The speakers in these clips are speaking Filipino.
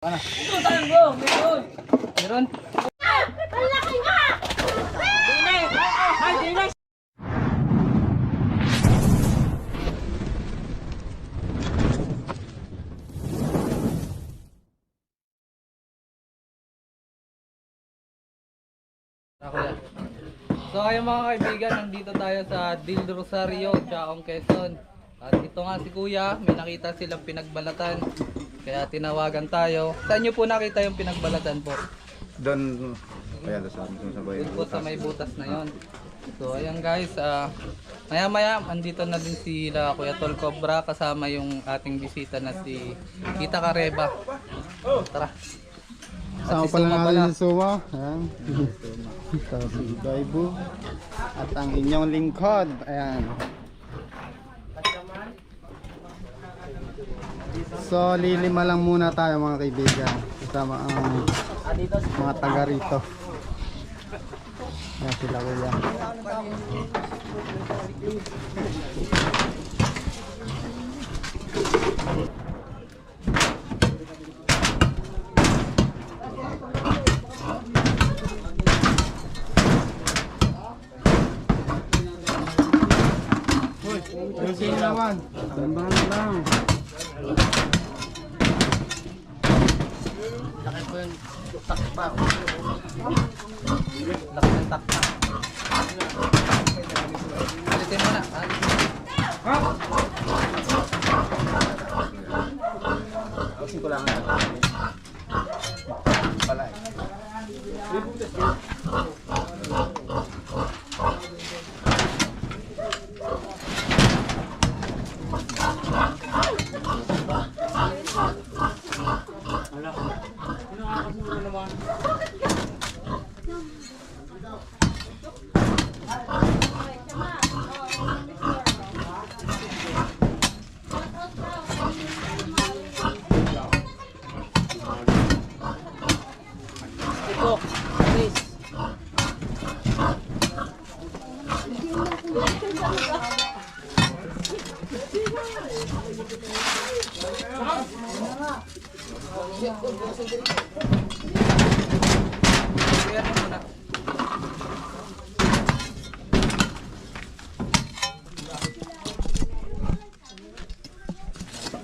Ano? Ito tayo bro, meron. Meron? Ang laki nga! Dinay! Ay, dinay! So ayun mga kaibigan, nandito tayo sa Del Rosario, Chaong, Quezon. At ito nga si Kuya, may nakita silang pinagbalatan. Kaya tinawagan tayo. Saan nyo po nakita yung pinagbalatan po? Doon, kaya sa sabay. Doon po sa may butas na yon. So ayan guys, maya maya andito na din sila Kuya Tol Cobra kasama yung ating bisita na si Tita Kareba. Tara. Sama si pala Suma natin si Suma. Ayan. Ito si Daibu. At ang inyong lingkod. Ayan. So lilima lang muna tayo mga kaibigan. Kasama ang mga taga rito. Ayan sila Kuya. Ayusin naman. Tambahan lang. Laki po yung takpak. Laki ng takpak. Alitin mo na. Ayusin ko lang. Pala eh. Ito, Chris. Kaya mo muna.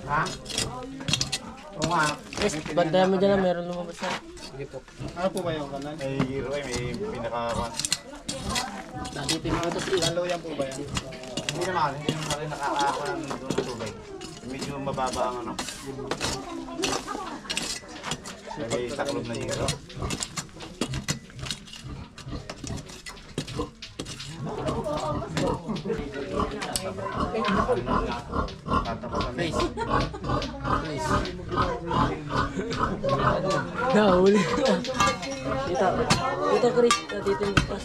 Ha? Oo nga. Chris, bantayan mo dyan na meron lumabas na. Sige po. Ano po ba yung kanan? May hero ay may pinaka... Nandito yung mga ito. Laluyan po ba yan? Hindi naman rin nakakakuha ng doon ng tubig. Medyo mababa ang ano. Lagay taklob na hero. Chris. Nahuli. Dito. Dito, Chris. Dito yung bukas.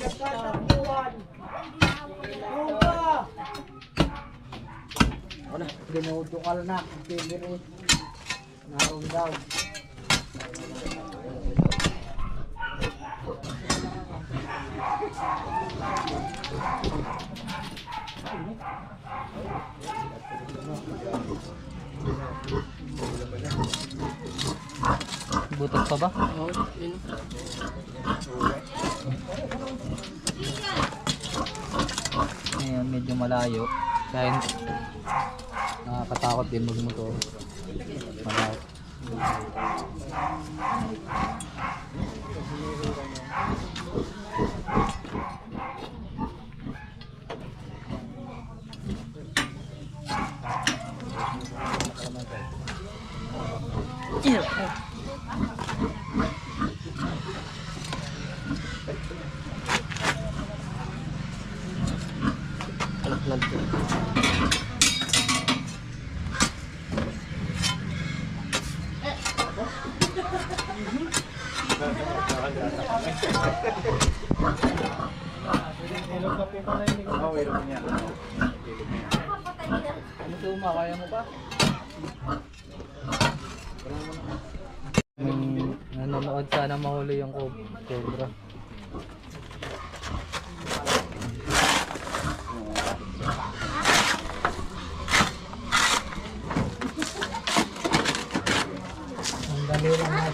Ako na. Ginudukal na. Pagpili. Naroon daw. Butas pa ba? Oo, yun. Ayan, medyo malayo. Kaya nakakatakot din magmotor. Malayo. Alag-lag ko. Oo, ilog niya. Ano Suma, kaya mo pa? Nanonood sana mahuli yung cobra. Dali lang natin.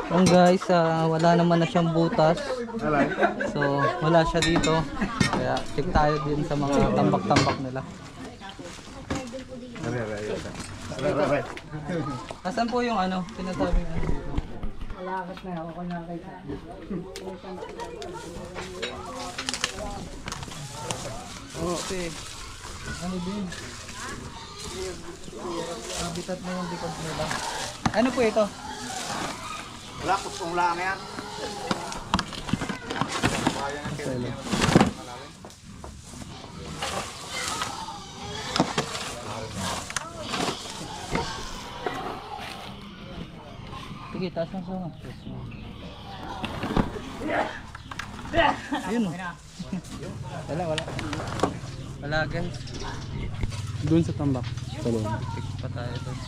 Yung guys, wala naman na siyang butas. So, wala siya dito. Kaya check tayo din sa mga tambak-tambak nila. Asan po yung ano, sinasabi nga? Malakas na ako nakita. Okay. Ano din? Habitat na yung likod nila. Ano po ito? Wala, kusong lang yan. Sige, taas ng sunga. Ayun o. Wala. Wala guys. Doon sa tambak. Check pa tayo doon.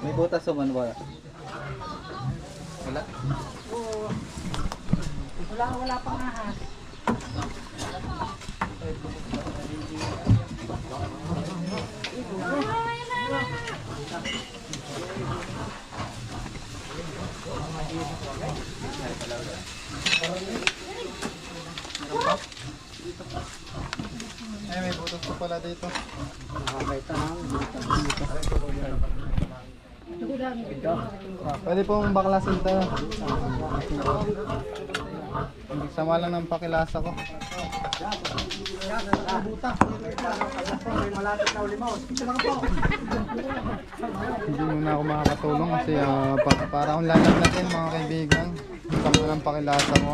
May butas o man wala? Wala? Wala pang ahas. Ay, may butas pa pala dito. Nakakita na. Pwede pong baklasin tayo. Hindi sama lang ng pakilasa ko. Hindi muna ako makakatulong kasi para akong lalagnatin mga kaibigan. Sama ng pakilasa ko.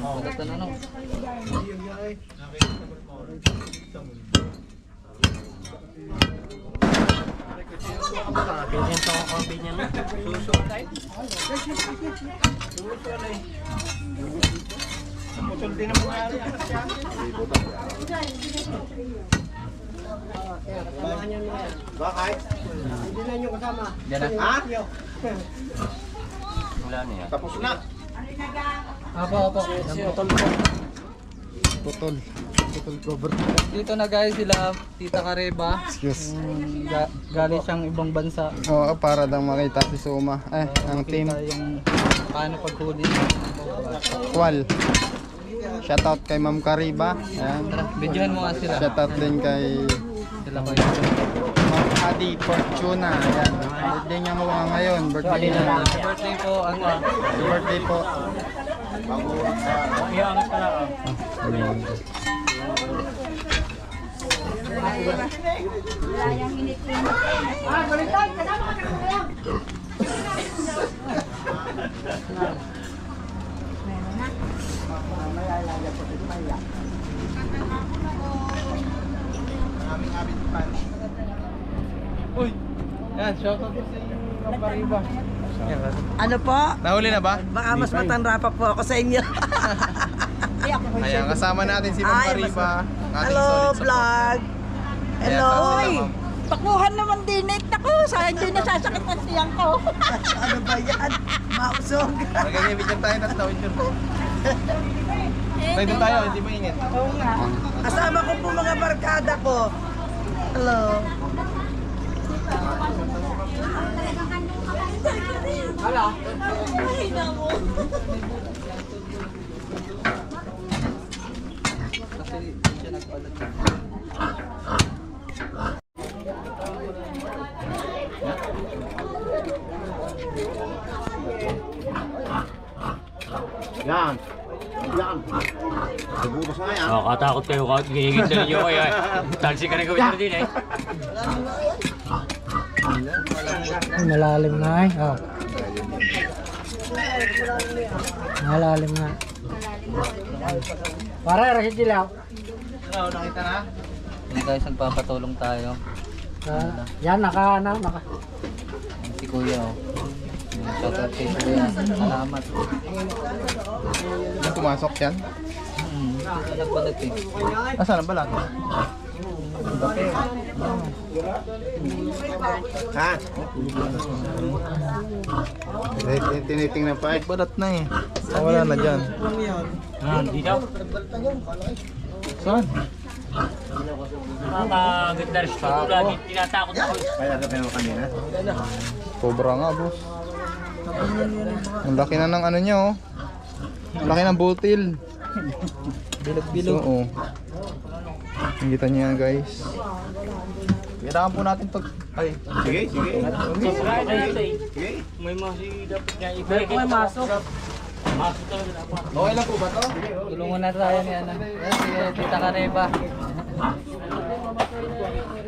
Pagkatan ano? Pinsan ko kopi niya na. Bakit? Hindi na nyo kasama. Yan na. Ha? Wala niya. Tapos na. Apo. Putol. Putol cover. Dito na guys sila Tita Kareba. Excuse. Galing siyang ibang bansa. Oo, para daw makita si Suma. Ang team. Kita yung paano paghuli. Kwal. Shoutout kay Ma'am Kariba. Ayan. Videohan mo nga sila. Shoutout din kay Sila ko Ma'am Adi Fortuna. Ayan. Birthday niya mo ngayon. Birthday niya. birthday po, ano Happy birthday po. Iyangat ka lang. Ayan. Uy! Yan, shoutout po sa inyo mga Kariba. Ano po? Nahuli na ba? Baka mas matanda pa po ako sa inyo. Ayan, kasama natin si Ma'am Ay, Kariba. Ang ating Hello, solid support. vlog. Hello. Ayan, Uy, sila, ma'am. pakuhan naman din it ako. Sa hindi nasasakit ang siyang ko. Ano ba yan? Mausog. Nagagibigyan tayo ng tawid yun. Pwede tayo, hindi mainit. Oo nga. Kasama ko po mga barkada ko. Hello. Hala. Ay, namo. Kasi siya nagbalat. Yan. Yan. Nagutos na yan. Katakot kayo kahit ginigit na ninyo kayo eh. Talsi ka na gawin din eh. Malalim na eh. Oh. Malalim na. Para rasit dilaw. Ano, nakita na? Yan guys, nagpapatulong tayo. Yan naka. Yan si Kuya oh. Yan, shoutout kay Kuya. Salamat. Yung pumasok yan? Ito nagbalat eh. Asan ang balat? Ha? Tinitingnan pa eh. Balat na eh. Wala na dyan. Dito. Saan? Mga guitarist ko lagi tinatakot ako. Kaya ka mo kanina? Sobra nga boss. Ang laki na ng ano nyo oh. Ang laki ng butil. Bilog-bilog. Oo. Nakita niyo yan guys. Kailangan po natin pag... Ay. Sige, sige. Sige. May masig dapat nga iba. May masok. Masok talaga dapat. Okay lang po ba to? Tulungan na tayo ni ano. Yan, si Tita Kareba.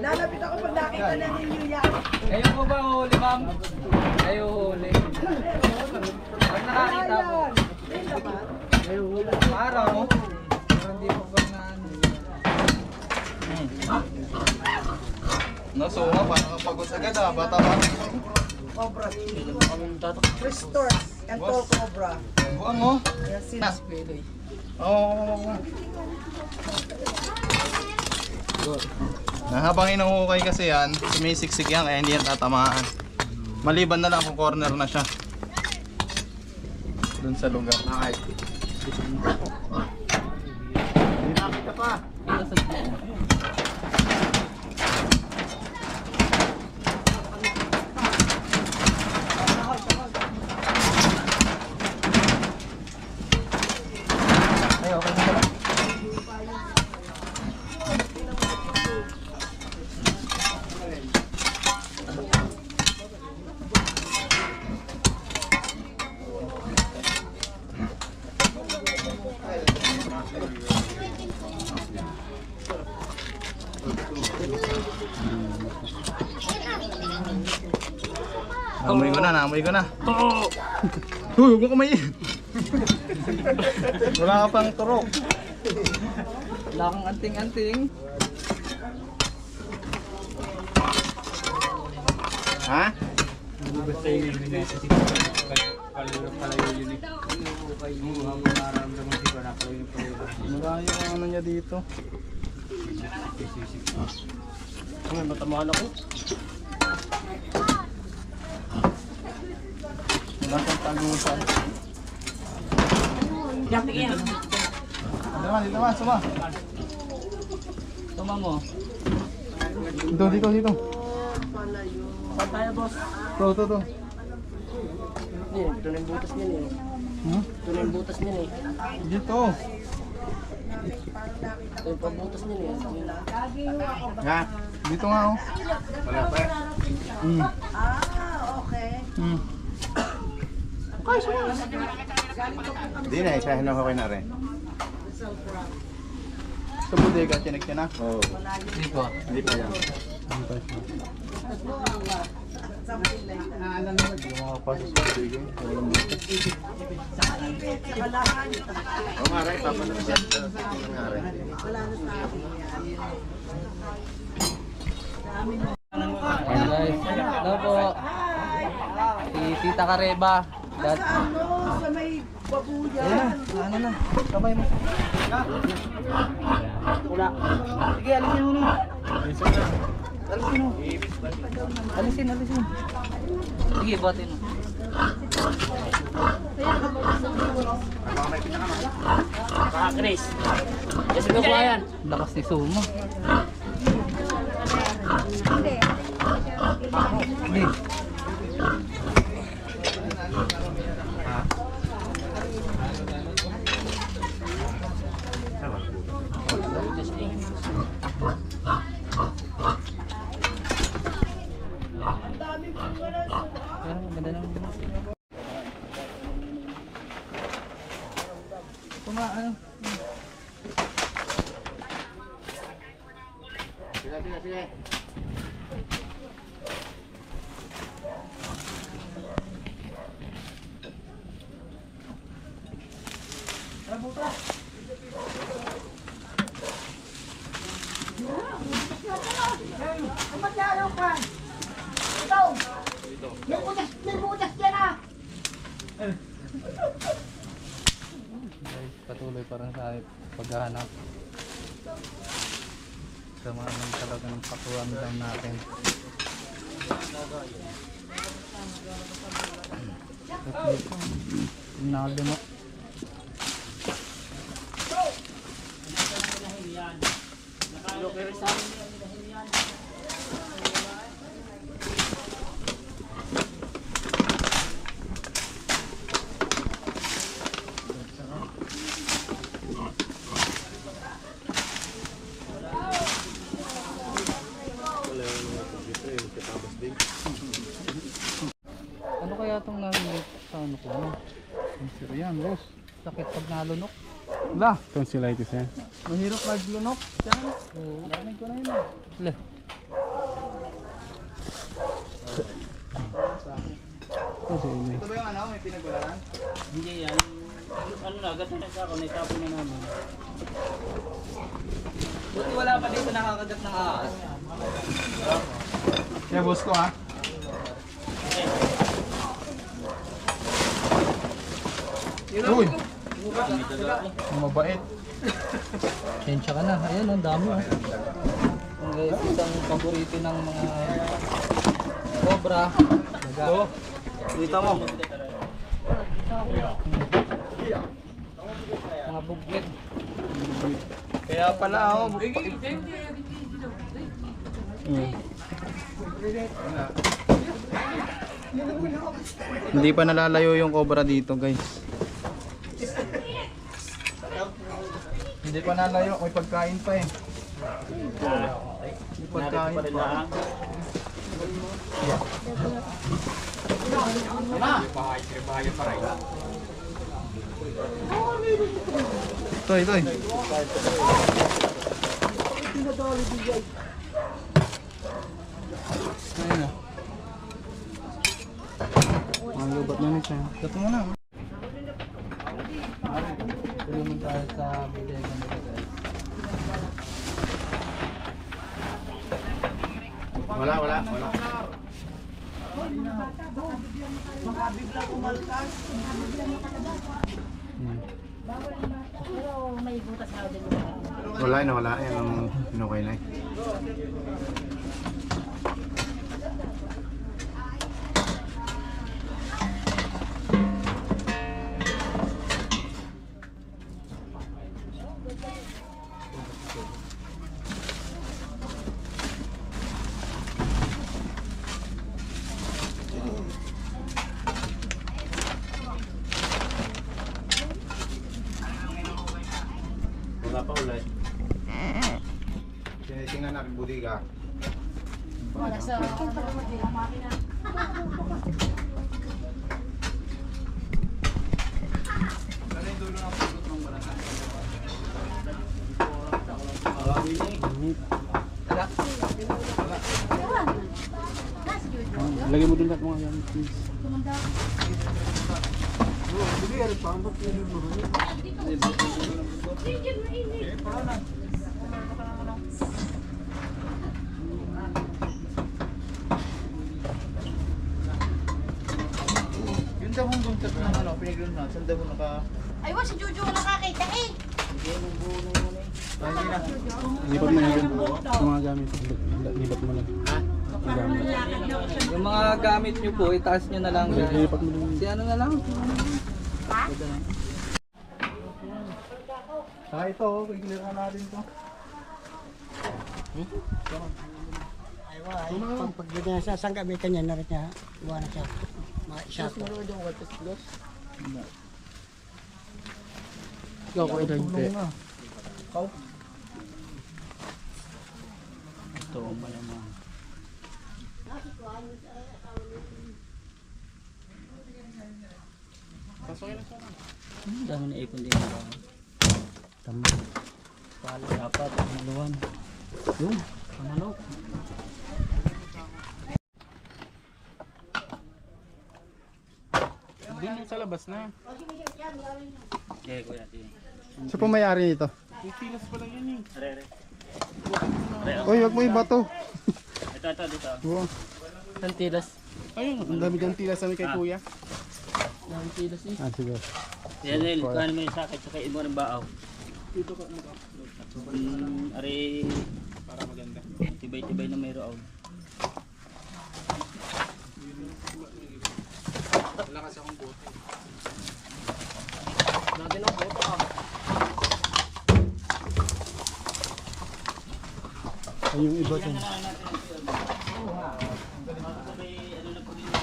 Lalapit ako pag nakita na ninyo yan. Kayo po ba huli, ma'am? Kayo huli. Pag nakakita mo. Araw mo. Hindi po ba na ano. Nasunga pa. Nakapagod agad ah. Bata ba? Cobra. Restore. And tall cobra. Buang mo. Yan sila. Oo. Habang inuhukay kasi yan, sumisiksik yan kaya hindi yan tatamaan. Maliban na lang kung corner na siya. Dun sa lugar. Hindi nakita pa. Ay, okay na pala. Naamoy ko na. Huy, huwag mo kumain. Wala ka pang turok. Wala kang anting-anting. Ha? Basta yung palayo yun eh. Nararamdaman ko na palayo yung Wala yung ano niya dito. May matamaan ako. Wala kang tagusan. Dito naman, suma. Tuma mo. Dito. Saan tayo, boss? To. Ito na yung butas niya eh. Ito na yung butas niya eh. Dito. Ito yung pambutas niya eh. Ha? Dito nga oh. Wala pa eh. Okay. Hindi na, isahin ako kayo na rin. Sa bodega, tinig ka na? Oo. Hindi po. Hindi pa yan. Yung mga pasok sa bodega, walang butas. Oo nga rin, papanapos yan. Nga rin. Ayan guys. Hello po. Si Tita Kareba. Dad. Sa may babuyan. Ano na? Kamay mo. Wala. Sige, alisin mo na. Alisin mo. Alisin. Sige, buhatin mo. Chris. Yes, go po yan. Lakas ni Sumo. Hindi. nga, ano. Sige. Ang masyado ka. Ikaw. May butas dyan ah. Guys, patuloy pa rin sa paghahanap. Sama naman talaga ng pakuramdam natin. Nalunok. Ano kaya itong nalunok sa ano ko? Ano? Sir yan, boss. Sakit pag nalunok? Wala. Tonsillitis yan. Mahirap maglunok. Diyan. Oo. Narinig ko na yun. Wala. Ito ba yung ano? May pinagwalaran? Hindi yan. Ano na, agad na sa ako, naitapon na namin. Buti wala pa dito nakakagat ng ahas. Yeah, boss ko ha. Uy! Ang mabait. Sensya ka na. Ayan, ang dami. Oh. Ang guys, isang paborito ng mga cobra. Ito. Kita mo. Mga bugwit. Kaya pala ako. Hindi pa nalalayo yung cobra dito, guys. Hindi pa nalayo, may pagkain pa eh. May pagkain pa. Ito. Ayun na. Ang lubat na nito. Ito mo na. Tuloy mo tayo sa bodega nito guys. Wala. Pero may butas na din. Wala. Yan ang pinukay na eh. Wala pa ulit. Tingnan natin budiga. Wala sa makina. Lagay mo dun lahat mga yan, please. Yung dabong buntot ng ano, pinaglunan na, saan dabong naka... Ay, wa si Jojo nakakita eh. Lipat mo yun. Yung mga gamit. Lipat mo lang. Yung mga gamit nyo po, itaas nyo na lang guys. Lipat mo lang. Si ano na lang? Saka ito, i-clear na natin ito. Pag ganyan sa sangka, may kanya na rin niya. Iwan na siya. Mga isa po. Ikaw ko ito hindi. Ito, malamang. Dami na ipon din. Dapat, maluwan. Yung, manok. Doon sa labas na. Okay, kuya. Siya po may-ari nito. Yung tilas pa lang yun Uy, wag mo ibato. Ito, dito. Oo. Ang tilas. Ayun, ang dami ng tilas namin kay kuya. Ang tilas eh. Ah, sige. Yan, Nel. Kuhaan mo yung sakit, sakain mo ng baaw. Dito ka. Ari, Para maganda. tibay-tibay na mayroon. Wala kasi akong bote. Natin ang boto ah. Ay, yung iba dyan.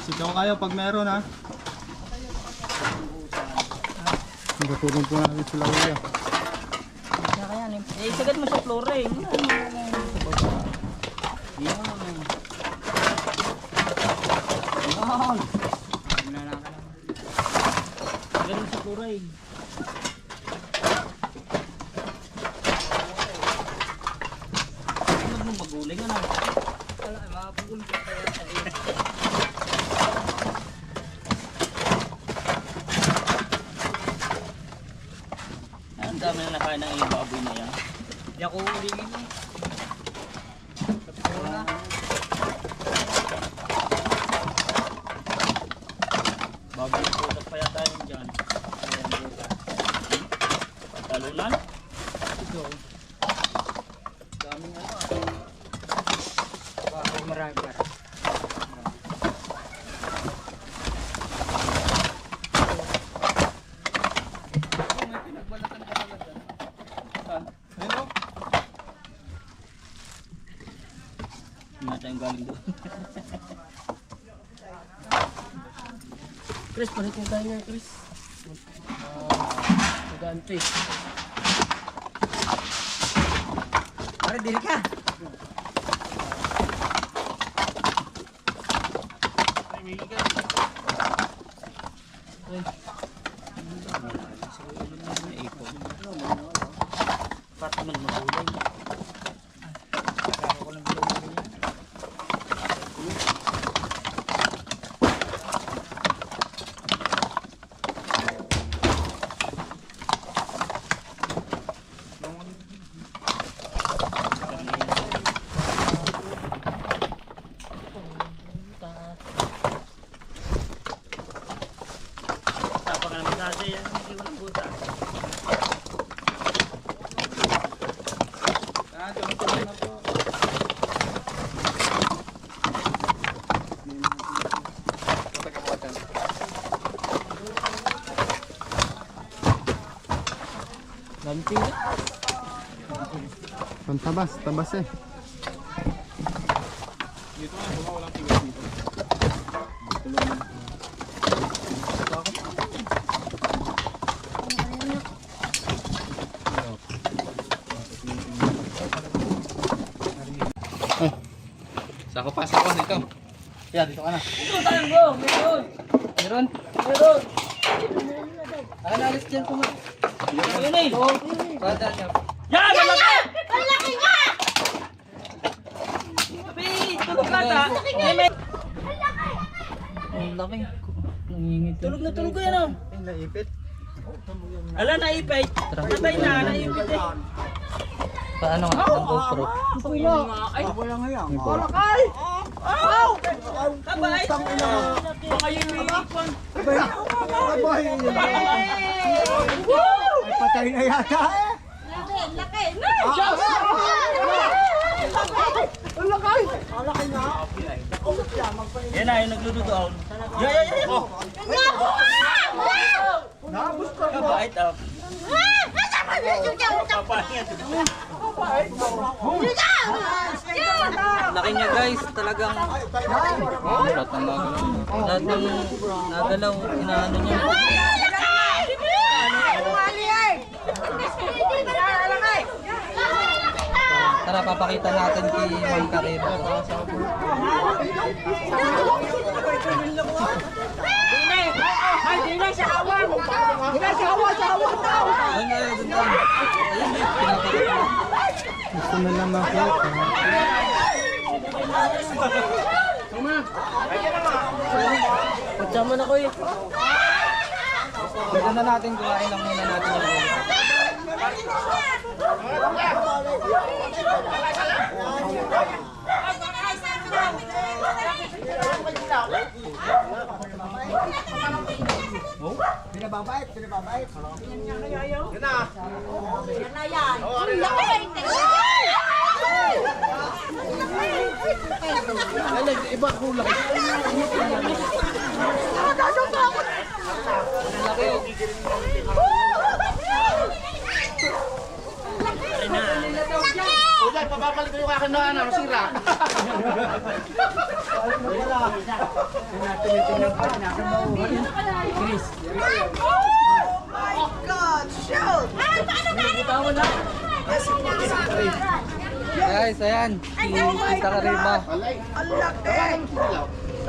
Sigaw kayo pag meron ha. Natulong po namin sila kuya. Eh, sagad mo sa flooring. Sagad mo sa flooring. Ano mo maguling ano? Wala, makapuguling ka kaya sa iyo. Ang dami na nakain ng iyong baboy na yan. Hindi ako uligin eh. Baboy na putas pa yata yun dyan. Patalunan? Ito. Daming ano ah. Baboy marami pa. Hindi tayong galing doon. Chris, palit mo tayo nga, Chris. Magante. Pare, dili ka. Pati man magulay. Tapang naman kasi yan, hindi walang buta. Ganting. Pantabas, tabas eh. Dito nga, baka walang tigas dito. Sako pa, sako dito. Yan, dito ka na. Meron? Alis dyan ko mo. Yun eh! Bada niya. Yan! Malaki! Ang laki nga! Tulog ka ta! Ang laki. Nangingit. Tulog na tulog ko yan oh! Naipit. Ala, naipit! Patay na, naipit eh! Paano nga? Ang GoPro. Ay! Malakay! Kabay! Baka yung ipon! Abay! Ay, patay na yata eh! Ang laki. Ang lakay! Ang lakay na! Yan na, yung naglududoon. Yan! Nabos ka na! Kabait ah! Papayag. Laki niya guys. Talagang lahat ng lahat ng nagalaw. Inaano niya. Tara, papakita natin kay Ma'am Karina. Dinay sa awan! Dinay Doon tayo, doon tayo. Ayun, pinapakita. Gusto na lang makita. Pagsama na ko eh. Ganda na natin, kuhain lang muna natin yung ulo. Pinababait. Laki oh. Uday, pababalik ko yung akin na ano, sira. Guys, ayan. Si Tita Kariba.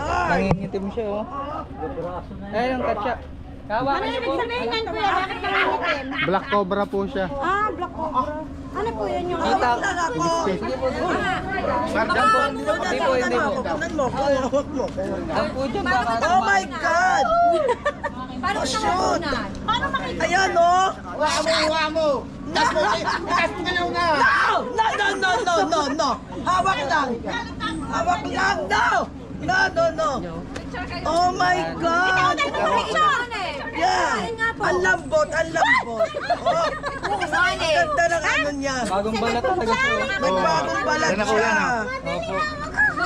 Nangingitim siya oh. Ayan ang katsa. Kawakan niyo po. Sabihin kuya, bakit nangangitim? Black Cobra po siya. Ah, black cobra. Ano po yun yung... Tita. Sige po, sige. Hindi po, hindi po. Ang po dyan baka Oh my God! Paano nakakunan? Paano makita? Ayan oh! Huwa mo! Tas mo galaw na! No! Hawak lang! Hawak lang! No! Oh my God! Yeah! Ang lambot! Oh! Ang ganda ng ano niya! bagong balat talaga po. Nagbagong balat siya! Opo.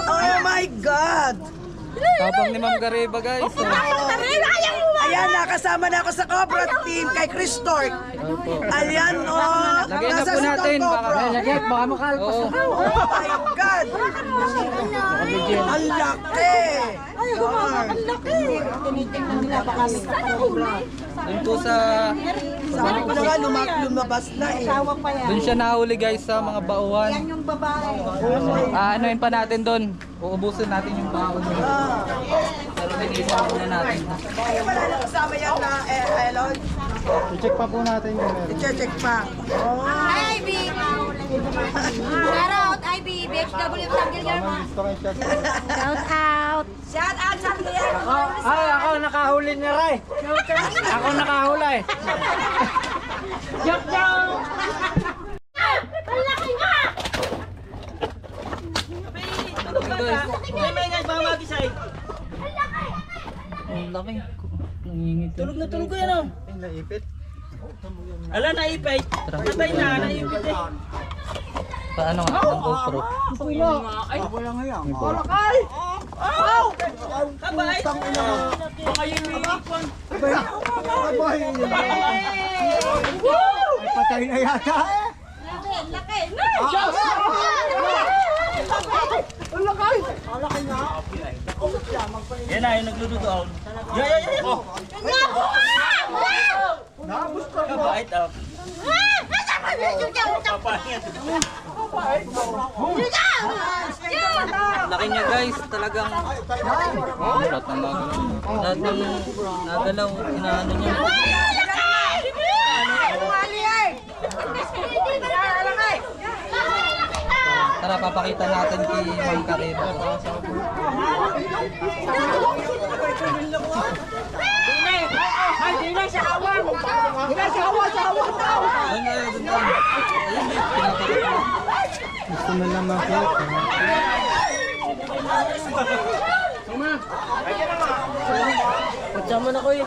Oh my God! Tapang ni Ma'am Kariba guys. Oh. Ayan, nakasama na ako sa Cobra team kay Chris Tork. Opo. Ayan oh! Lagay na Nasa po si natin. Tom Baka, Cobra. baka makalpas. Oo. Oh my God! Ang laki! Ay, ang laki! Tinitingnan nila baka may kapatid. Doon po sa... Sabi ko na nga, lumabas na eh. Doon siya nahuli guys sa mga bauhan. Yung babae. Anuin pa natin doon. Uubusin natin yung baon. Pero linisan muna natin. Ay, wala na kasama yan na Elon. I-check pa po natin kung meron. I-check pa. Oh. Hi, Ivy! Shout out, Ivy! BHW San Guillermo! Gusto kayo siya. Shout out! Shout out, San Guillermo! Ay, ako nakahuli niya Ray. Ako nakahuli. Joke. Ang laki nga! Ang laki. Nangingit. Tulog na tulog ko yan oh. Naipit. Ala, naipit. Patay na, naipit eh. Paano nga? Ang GoPro. Ay, kabay. Baka yung ipon. Patay na yata. Laki! Yan na, yung naglududoon. Yan. Kabait ah. Laki niya guys. Talagang... Lahat ng nagalaw. Lahat ng nagalaw. Inaano niya. Tara, papakita natin kay Ma'am Kariba. Doon tayo, doon tayo. Ayun, pinapakita. Gusto na lang makita. Pagsama na ko eh.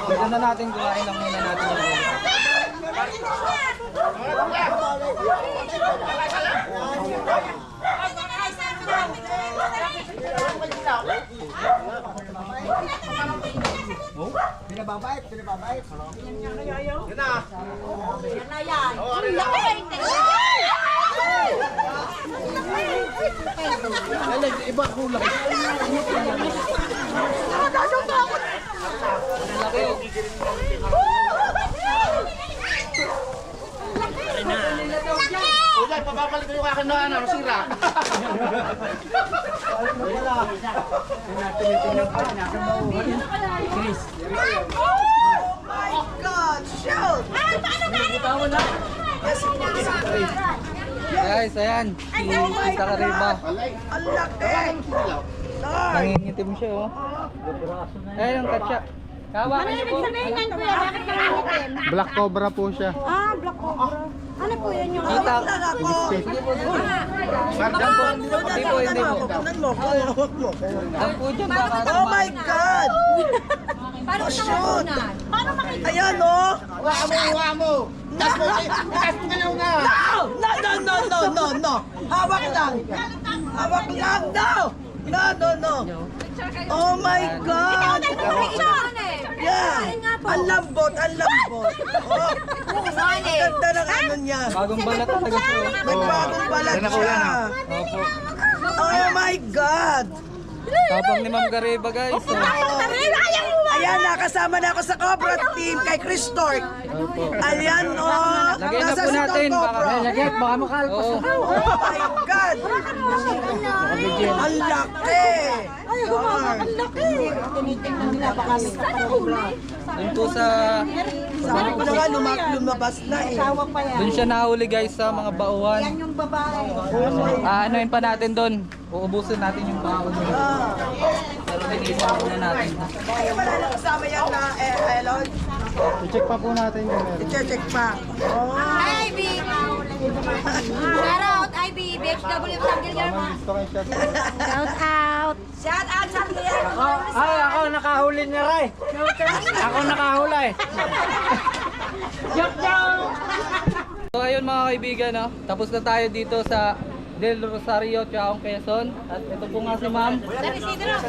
Ganda na natin, kuhain lang muna natin yung ulo. Pinababait. Iba kulay. Laki oh. Uday, pababalik ko yung akin na ano, sira. Chris. Guys, ayan. Si Tita Kariba. Ang laki. Nangingitim siya, oh. Ayan ang katsa. Kawa kayo po. Black Cobra po siya. Ah, black cobra. Ano po yan yung... Kita. Lang ako. Hindi po. Hindi po. Kunan mo, hawak mo. Ang po dyan baka Oh my God! Paano Oh, shoot! Paano makita? Ayan, oh! Huwa mo. Taas mo ka na una. No! Hawak lang! Hawak lang! No! Oh my God! Yeah! Ang lambot! Oh! Ang ganda ng ano niya! bagong balat talaga po. Nagbagong balat siya! Opo. Oh my God! Tapang ni Ma'am Kariba, guys. Oh. Ayan, nakasama na ako sa Cobra team kay Chris Tork. Opo. Ayan, oh! Lagay na Nasa po si natin. Tom Baka Cobra. Baka makalpas. Oo. Oh my God! Ang laki! Ay, ang laki. Tinitingnan nila baka may kapatid. Doon po sa... Sabi ko na nga, lumabas na eh. Tawag pa yan. Doon siya nahuli, guys, sa mga bauhan. Yan yung babae. Anoin pa natin doon. Uubusin natin yung baon. Pero linisan muna natin. Kaya wala na kasama yan na Elon. I-check pa po natin yung meron. I-check pa. Oh. Hi, Ivy! Shout out, Ivy! BHW Tanggil Yarma! Gusto kayo siya. Shout out! Shout out sa Lian. Ay, ako nakahuli niya, Ray. Ako nakahuli. So ayun mga kaibigan, no? Tapos na tayo dito sa Del Rosario, Chaong, Quezon. At ito po nga si Ma'am.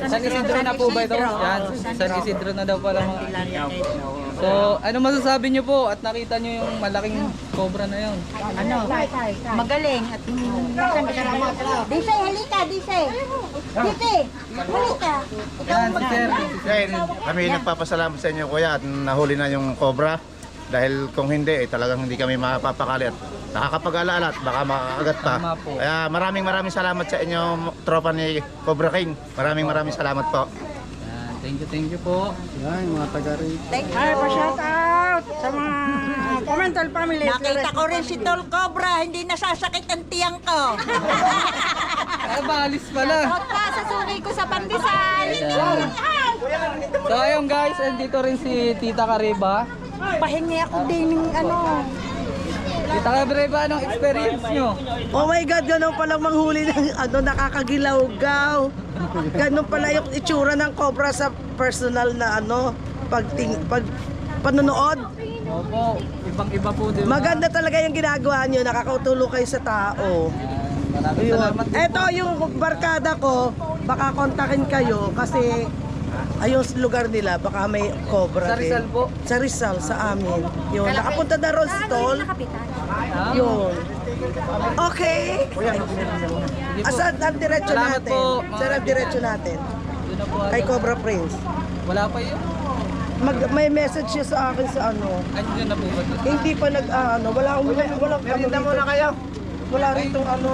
San Isidro na po ba ito? Yan, San Isidro na daw pala mga. So, ano masasabi niyo po at nakita niyo yung malaking cobra na yun? Ano? Magaling at Disay, halika, Disay. Disay, halika. Yan, si Sir. Then, kami nagpapasalamat sa inyo kuya at nahuli na yung cobra. Dahil kung hindi, talagang hindi kami mapapakali at nakakapag-alala at baka makakagat pa. Tama po. Kaya maraming salamat sa inyo tropa ni Cobra King. Maraming salamat po. Yan, thank you po. Yan, mga taga-rate. Ay, pa-shout out sa mga Comental family. Nakita ko rin si Tol Cobra, hindi nasasakit ang tiyang ko. Ay, maalis pala. Out pa sa suki ko sa Pandesal! Ayan. So ayun guys, andito rin si Tita Kariba. Pahingi ako din ng ano. Tita Kariba, anong experience nyo? Oh my God, ganun palang manghuli ng ano, nakakagilaw-gaw. Ganun pala yung itsura ng cobra sa personal na ano, pag panonood. Opo, ibang-iba po din. Maganda talaga yung ginagawa nyo, nakakatulong kayo sa tao. Maraming salamat. Ito yung barkada ko, baka kontakin kayo kasi ayun sa lugar nila, baka may cobra Sa Rizal din. po? Sa Rizal, sa amin. Yun, nakapunta na ron sa tol. Yun. Okay. Asan ang diretso Salamat natin? po, mga Saan ang diretso natin? Yun na po. Kay Cobra Prince. Wala pa yun. May message siya sa akin sa ano. Andiyan na po ba? Hindi pa nag ano, wala akong ano. Wala rito ano.